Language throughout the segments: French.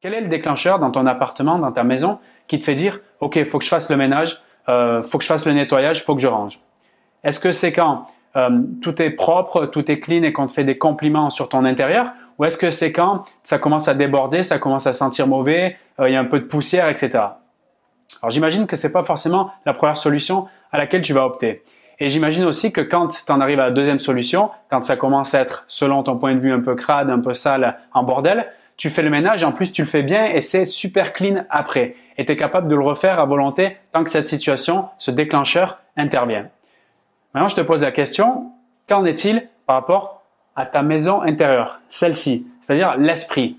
Quel est le déclencheur dans ton appartement, dans ta maison, qui te fait dire « Ok, il faut que je fasse le ménage, faut que je fasse le nettoyage, faut que je range ». Est-ce que c'est quand tout est propre, tout est clean et qu'on te fait des compliments sur ton intérieur? Ou est-ce que c'est quand ça commence à déborder, ça commence à sentir mauvais, il y a un peu de poussière, etc. Alors j'imagine que c'est pas forcément la première solution à laquelle tu vas opter. Et j'imagine aussi que quand tu en arrives à la deuxième solution, quand ça commence à être, selon ton point de vue, un peu crade, un peu sale, en bordel, tu fais le ménage et en plus tu le fais bien et c'est super clean après. Et tu es capable de le refaire à volonté tant que cette situation, ce déclencheur, intervient. Maintenant, je te pose la question, qu'en est-il par rapport à ta maison intérieure, celle-ci, c'est-à-dire l'esprit?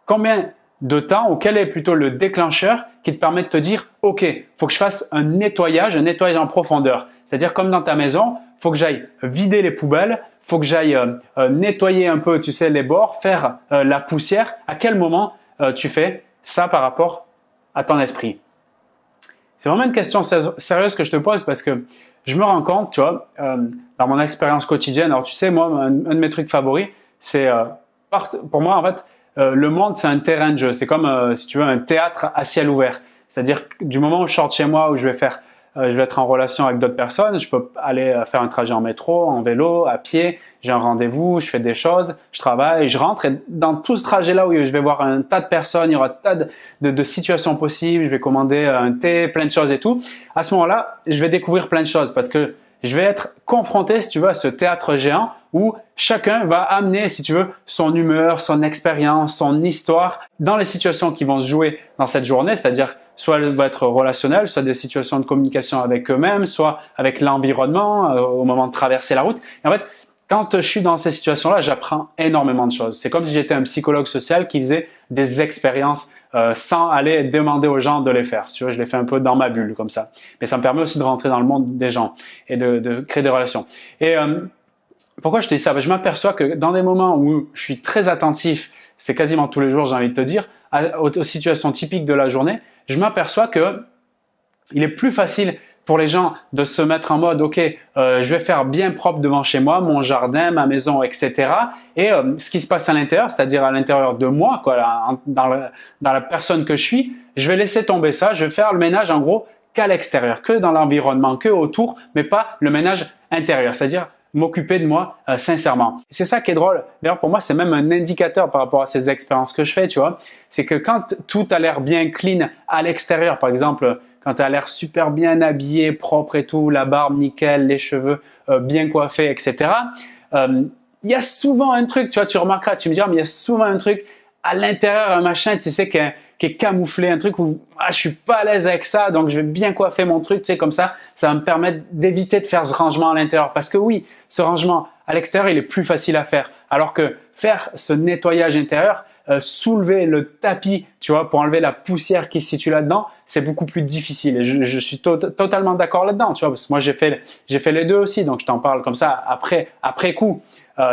Combien de temps ou quel est plutôt le déclencheur qui te permet de te dire « Ok, il faut que je fasse un nettoyage en profondeur ». C'est-à-dire comme dans ta maison, il faut que j'aille vider les poubelles, il faut que j'aille nettoyer un peu, tu sais, les bords, faire la poussière. À quel moment tu fais ça par rapport à ton esprit? C'est vraiment une question sérieuse que je te pose parce que je me rends compte, tu vois, dans mon expérience quotidienne. Alors tu sais, moi, un de mes trucs favoris, c'est pour moi en fait, le monde c'est un terrain de jeu. C'est comme si tu veux un théâtre à ciel ouvert. C'est-à-dire que du moment où je sors de chez moi, où je vais être en relation avec d'autres personnes, je peux aller faire un trajet en métro, en vélo, à pied, j'ai un rendez-vous, je fais des choses, je travaille, je rentre et dans tout ce trajet-là où je vais voir un tas de personnes, il y aura un tas de situations possibles, je vais commander un thé, plein de choses et tout. À ce moment-là, je vais découvrir plein de choses parce que je vais être confronté, si tu veux, à ce théâtre géant où chacun va amener, si tu veux, son humeur, son expérience, son histoire dans les situations qui vont se jouer dans cette journée, c'est-à-dire soit elle va être relationnelle, soit des situations de communication avec eux-mêmes, soit avec l'environnement au moment de traverser la route. Et en fait, quand je suis dans ces situations-là, j'apprends énormément de choses. C'est comme si j'étais un psychologue social qui faisait des expériences sans aller demander aux gens de les faire. Tu vois, je les fais un peu dans ma bulle comme ça. Mais ça me permet aussi de rentrer dans le monde des gens et de créer des relations. Et pourquoi je te dis ça? Je m'aperçois que dans des moments où je suis très attentif, c'est quasiment tous les jours, j'ai envie de te dire, aux situations typiques de la journée, je m'aperçois que il est plus facile pour les gens de se mettre en mode « Ok, je vais faire bien propre devant chez moi, mon jardin, ma maison, etc. » Et ce qui se passe à l'intérieur, c'est-à-dire à l'intérieur de moi, quoi, dans la personne que je suis, je vais laisser tomber ça, je vais faire le ménage en gros qu'à l'extérieur, que dans l'environnement, que autour, mais pas le ménage intérieur, c'est-à-dire m'occuper de moi sincèrement. C'est ça qui est drôle. D'ailleurs, pour moi, c'est même un indicateur par rapport à ces expériences que je fais, tu vois. C'est que quand tout a l'air bien clean à l'extérieur, par exemple, quand tu as l'air super bien habillé, propre et tout, la barbe nickel, les cheveux bien coiffés, etc. Il y a souvent un truc, tu vois, tu remarqueras, tu me diras, mais il y a souvent un truc à l'intérieur, un machin, tu sais, qui est camouflé, un truc où je suis pas à l'aise avec ça, donc je vais bien coiffer mon truc, tu sais, comme ça va me permettre d'éviter de faire ce rangement à l'intérieur. Parce que oui, ce rangement à l'extérieur, il est plus facile à faire. Alors que faire ce nettoyage intérieur, soulever le tapis, tu vois, pour enlever la poussière qui se situe là-dedans, c'est beaucoup plus difficile. Et je suis totalement d'accord là-dedans, tu vois, parce que moi j'ai fait les deux aussi, donc je t'en parle comme ça après coup.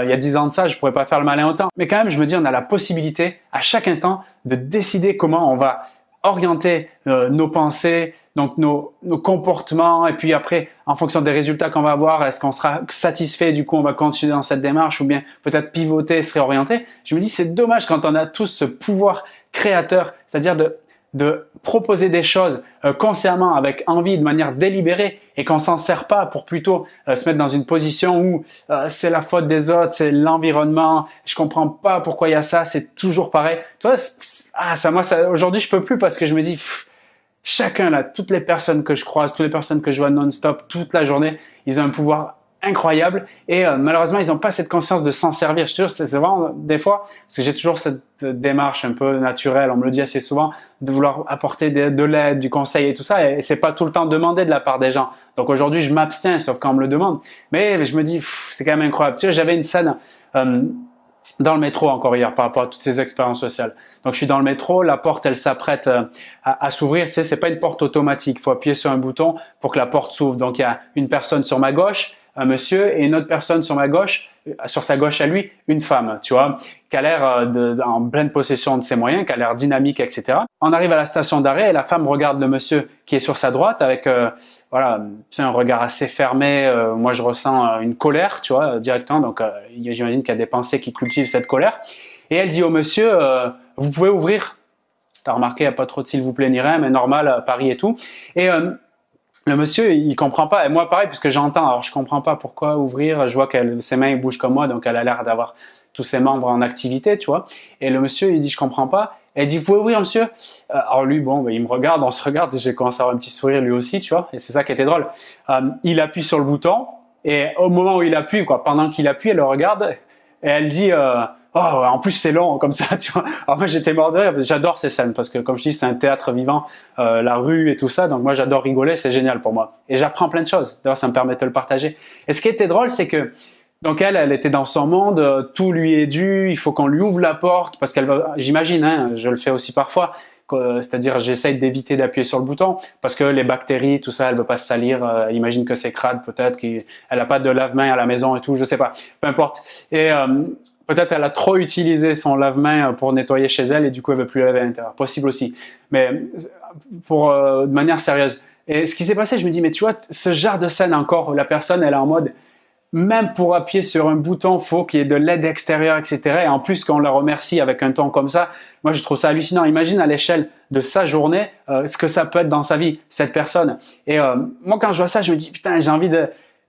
Il y a 10 ans de ça, je pourrais pas faire le malin autant. Mais quand même, je me dis, on a la possibilité à chaque instant de décider comment on va orienter nos pensées, donc nos comportements, et puis après, en fonction des résultats qu'on va avoir, est-ce qu'on sera satisfait, du coup on va continuer dans cette démarche, ou bien peut-être pivoter, se réorienter. Je me dis, c'est dommage quand on a tous ce pouvoir créateur, c'est-à-dire de proposer des choses consciemment, avec envie, de manière délibérée, et qu'on s'en sert pas pour plutôt se mettre dans une position où c'est la faute des autres, c'est l'environnement, je comprends pas pourquoi il y a ça, c'est toujours pareil. Tu vois, moi, aujourd'hui, je peux plus parce que je me dis, chacun là, toutes les personnes que je croise, toutes les personnes que je vois non-stop toute la journée, ils ont un pouvoir incroyable et malheureusement ils n'ont pas cette conscience de s'en servir. Je te jure, c'est vraiment des fois, parce que j'ai toujours cette démarche un peu naturelle, on me le dit assez souvent, de vouloir apporter de l'aide, du conseil et tout ça, et c'est pas tout le temps demandé de la part des gens. Donc aujourd'hui je m'abstiens, sauf quand on me le demande, mais je me dis c'est quand même incroyable. Tu sais, j'avais une scène dans le métro encore hier par rapport à toutes ces expériences sociales. Donc je suis dans le métro, la porte elle s'apprête à s'ouvrir. Tu sais, c'est pas une porte automatique, il faut appuyer sur un bouton pour que la porte s'ouvre. Donc il y a une personne sur ma gauche, un monsieur, et une autre personne sur ma gauche, sur sa gauche à lui, une femme, tu vois, qui a l'air en pleine possession de ses moyens, qui a l'air dynamique, etc. On arrive à la station d'arrêt et la femme regarde le monsieur qui est sur sa droite avec voilà, tu sais, un regard assez fermé. Moi, je ressens une colère, tu vois, directement. Donc, j'imagine qu'il y a des pensées qui cultivent cette colère. Et elle dit au monsieur, vous pouvez ouvrir. t'as remarqué, il n'y a pas trop de s'il vous plaît ni rien, mais normal, à Paris et tout. Et le monsieur, il comprend pas. Et moi, pareil, puisque j'entends, alors je comprends pas pourquoi ouvrir. Je vois que ses mains, ils bougent comme moi, donc elle a l'air d'avoir tous ses membres en activité, tu vois. Et le monsieur, il dit, je comprends pas. Et il dit, vous pouvez ouvrir, monsieur? Alors lui, bon, il me regarde, on se regarde, et j'ai commencé à avoir un petit sourire lui aussi, tu vois. Et c'est ça qui était drôle. Il appuie sur le bouton, et au moment où il appuie, quoi, pendant qu'il appuie, elle le regarde, et elle dit, oh, en plus c'est long, comme ça, tu vois. Alors moi, j'étais mort de rire, j'adore ces scènes, parce que comme je dis, c'est un théâtre vivant, la rue et tout ça, donc moi, j'adore rigoler, c'est génial pour moi. Et j'apprends plein de choses, d'ailleurs, ça me permet de le partager. Et ce qui était drôle, c'est que, donc elle était dans son monde, tout lui est dû, il faut qu'on lui ouvre la porte, parce qu'elle va, j'imagine, hein, je le fais aussi parfois, c'est-à-dire j'essaye d'éviter d'appuyer sur le bouton, parce que les bactéries, tout ça, elle veut pas se salir, imagine que c'est crade, peut-être qu'elle a pas de lave-main à la maison et tout, je sais pas, peu importe. Et peut-être elle a trop utilisé son lave-main pour nettoyer chez elle et du coup elle veut plus laver à l'intérieur. Possible aussi. Mais pour de manière sérieuse. Et ce qui s'est passé, je me dis, mais tu vois, ce genre de scène encore, où la personne, elle est en mode, même pour appuyer sur un bouton, faut qu'il y ait de l'aide extérieure, etc. Et en plus, qu'on la remercie avec un ton comme ça, moi je trouve ça hallucinant. Imagine à l'échelle de sa journée, ce que ça peut être dans sa vie, cette personne. Et moi quand je vois ça, je me dis, putain,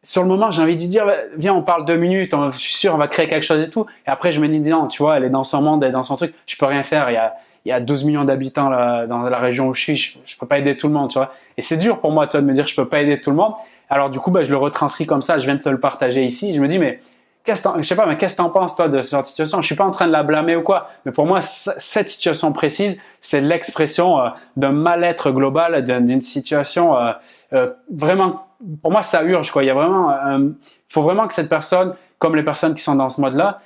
sur le moment, j'ai envie de dire, viens, on parle 2 minutes, je suis sûr, on va créer quelque chose et tout. Et après, je me dis, non, tu vois, elle est dans son monde, elle est dans son truc, je peux rien faire. Il y a 12 millions d'habitants dans la région où je suis, je peux pas aider tout le monde, tu vois. Et c'est dur pour moi, toi, de me dire, je peux pas aider tout le monde. Alors, du coup, je le retranscris comme ça, je viens de te le partager ici. Je me dis, mais qu'est-ce que t'en penses, toi, de cette situation? Je suis pas en train de la blâmer ou quoi, mais pour moi, cette situation précise, c'est l'expression d'un mal-être global, d'une situation vraiment. Pour moi, ça urge, quoi. Il y a vraiment, faut vraiment que cette personne, comme les personnes qui sont dans ce mode-là,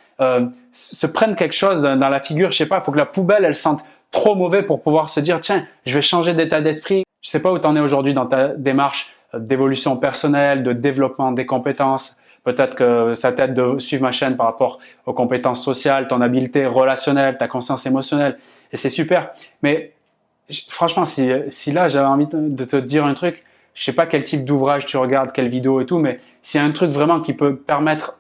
se prennent quelque chose dans la figure. Je sais pas, il faut que la poubelle, elle sente trop mauvais pour pouvoir se dire, tiens, je vais changer d'état d'esprit. Je sais pas où t'en es aujourd'hui dans ta démarche d'évolution personnelle, de développement des compétences. Peut-être que ça t'aide de suivre ma chaîne par rapport aux compétences sociales, ton habileté relationnelle, ta conscience émotionnelle. Et c'est super. Mais franchement, si là, j'avais envie de te dire un truc, je sais pas quel type d'ouvrage tu regardes, quelle vidéo et tout, mais s'il y a un truc vraiment qui peut permettre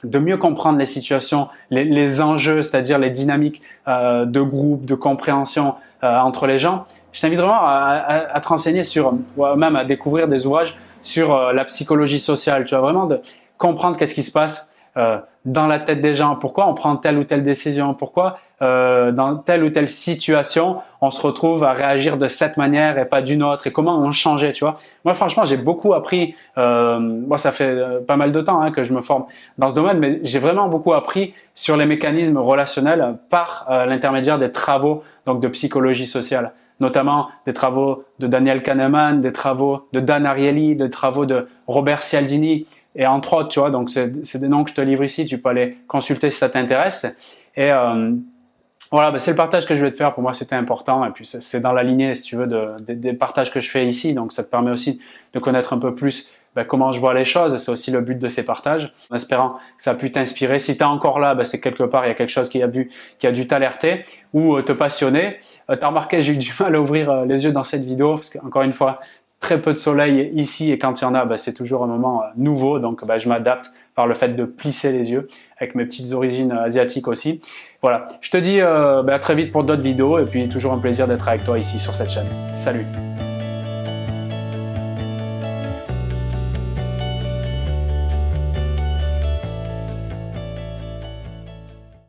de mieux comprendre les situations, les enjeux, c'est-à-dire les dynamiques de groupe, de compréhension entre les gens, je t'invite vraiment à te renseigner sur, ou même à découvrir des ouvrages sur la psychologie sociale. Tu vas vraiment de comprendre qu'est-ce qui se passe dans la tête des gens, pourquoi on prend telle ou telle décision, pourquoi dans telle ou telle situation on se retrouve à réagir de cette manière et pas d'une autre, et comment on changeait, tu vois. Moi franchement j'ai beaucoup appris, moi ça fait pas mal de temps que je me forme dans ce domaine, mais j'ai vraiment beaucoup appris sur les mécanismes relationnels par l'intermédiaire des travaux donc de psychologie sociale, notamment des travaux de Daniel Kahneman, des travaux de Dan Ariely, des travaux de Robert Cialdini, et entre autres, tu vois, donc c'est des noms que je te livre ici, tu peux aller consulter si ça t'intéresse. Et voilà, c'est le partage que je voulais te faire, pour moi c'était important, et puis c'est dans la lignée, si tu veux, des partages que je fais ici, donc ça te permet aussi de connaître un peu plus comment je vois les choses, c'est aussi le but de ces partages, en espérant que ça a pu t'inspirer. Si tu es encore là, c'est quelque part, il y a quelque chose qui a dû t'alerter ou te passionner. Tu as remarqué, j'ai eu du mal à ouvrir les yeux dans cette vidéo, parce qu'encore une fois, très peu de soleil ici, et quand il y en a, c'est toujours un moment nouveau, donc je m'adapte par le fait de plisser les yeux, avec mes petites origines asiatiques aussi. Voilà, je te dis à très vite pour d'autres vidéos, et puis toujours un plaisir d'être avec toi ici sur cette chaîne. Salut!